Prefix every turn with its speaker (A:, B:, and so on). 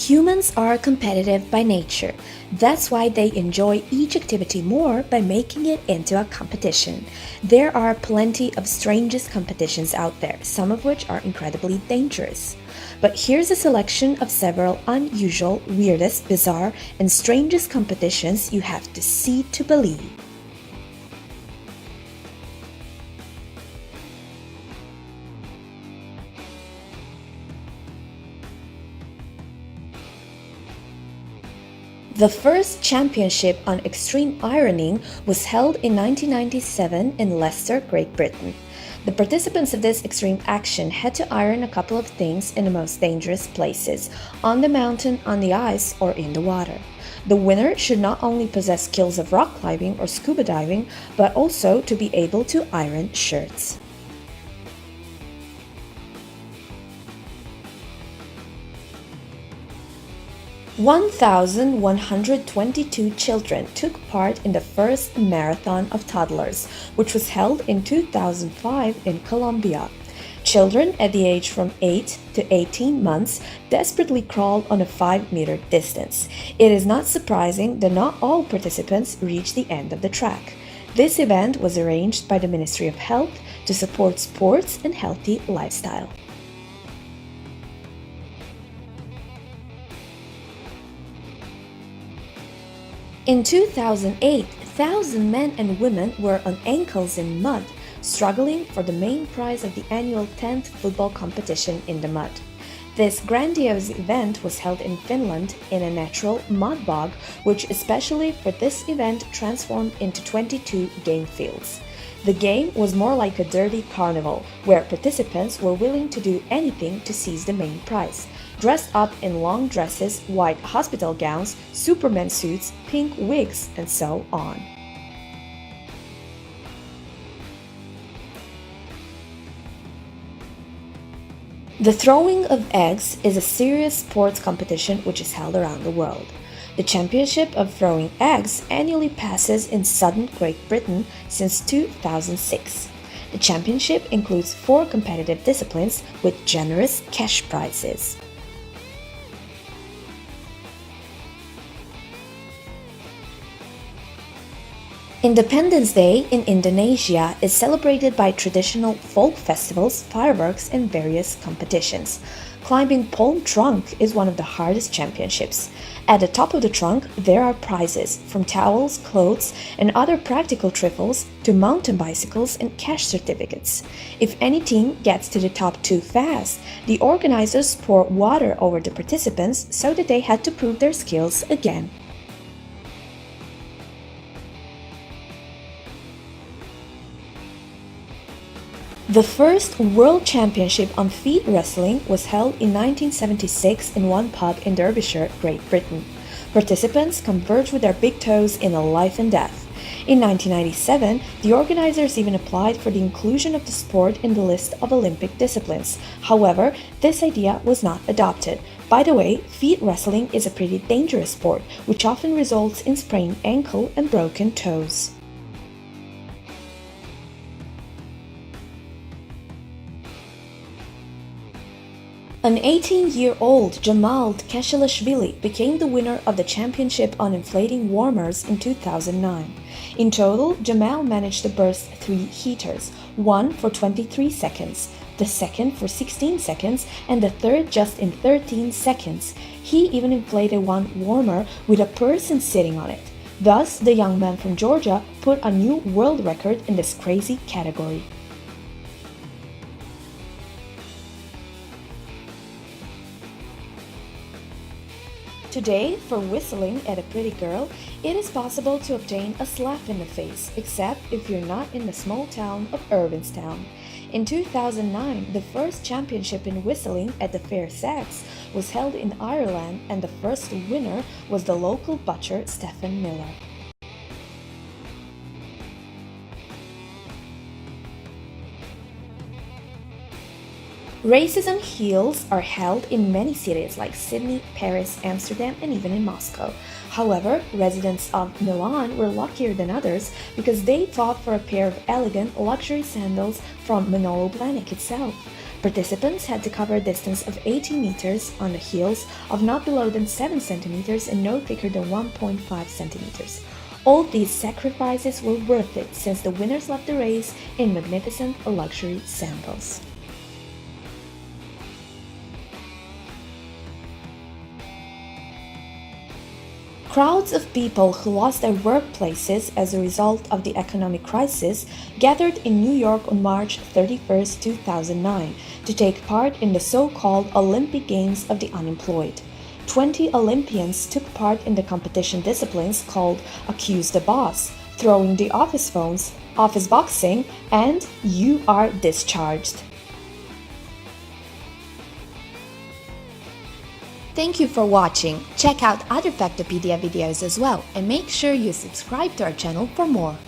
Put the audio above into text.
A: Humans are competitive by nature. That's why they enjoy each activity more by making it into a competition. There are plenty of strangest competitions out there, some of which are incredibly dangerous. But here's a selection of several unusual, weirdest, bizarre, and strangest competitions you have to see to believe. The first championship on extreme ironing was held in 1997 in Leicester, Great Britain. The participants of this extreme action had to iron a couple of things in the most dangerous places, on the mountain, on the ice, or in the water. The winner should not only possess skills of rock climbing or scuba diving, but also to be able to iron shirts. 1,122 children took part in the first Marathon of Toddlers, which was held in 2005 in Colombia. Children at the age from 8 to 18 months desperately crawled on a 5-meter distance. It is not surprising that not all participants reached the end of the track. This event was arranged by the Ministry of Health to support sports and healthy lifestyle. In 2008, 1,000 men and women were on ankles in mud, struggling for the main prize of the annual 10th football competition in the mud. This grandiose event was held in Finland in a natural mud bog, which especially for this event transformed into 22 game fields. The game was more like a dirty carnival, where participants were willing to do anything to seize the main prize. Dressed up in long dresses, white hospital gowns, Superman suits, pink wigs, and so on. The throwing of eggs is a serious sports competition which is held around the world. The championship of throwing eggs annually passes in southern Great Britain since 2006. The championship includes 4 competitive disciplines with generous cash prizes. Independence Day in Indonesia is celebrated by traditional folk festivals, fireworks, and various competitions. Climbing Palm Trunk is one of the hardest championships. At the top of the trunk, there are prizes, from towels, clothes, and other practical trifles to mountain bicycles and cash certificates. If any team gets to the top too fast, the organizers pour water over the participants so that they had to prove their skills again. The first World Championship on feet wrestling was held in 1976 in one pub in Derbyshire, Great Britain. Participants converged with their big toes in a life and death. In 1997, the organizers even applied for the inclusion of the sport in the list of Olympic disciplines. However, this idea was not adopted. By the way, feet wrestling is a pretty dangerous sport, which often results in sprained ankle and broken toes. An 18-year-old Jamal Khashilashvili became the winner of the championship on inflating warmers in 2009. In total, Jamal managed to burst 3 heaters, one for 23 seconds, the second for 16 seconds, and the third just in 13 seconds. He even inflated one warmer with a person sitting on it. Thus, the young man from Georgia put a new world record in this crazy category. Today, for whistling at a pretty girl, it is possible to obtain a slap in the face, except if you're not in the small town of Irvinstown. In 2009, the first championship in whistling at the Fair Sex was held in Ireland, and the first winner was the local butcher Stephen Miller. Races on heels are held in many cities like Sydney, Paris, Amsterdam, and even in Moscow. However, residents of Milan were luckier than others because they fought for a pair of elegant luxury sandals from Manolo Blahnik itself. Participants had to cover a distance of 80 meters on the heels of not below than 7 centimeters and no thicker than 1.5 centimeters. All these sacrifices were worth it since the winners left the race in magnificent luxury sandals. Crowds of people who lost their workplaces as a result of the economic crisis gathered in New York on March 31, 2009, to take part in the so-called Olympic Games of the Unemployed. 20 Olympians took part in the competition disciplines called Accuse the Boss, Throwing the Office Phones, Office Boxing, and You Are Discharged. Thank you for watching. Check out other Factopedia videos as well and make sure you subscribe to our channel for more.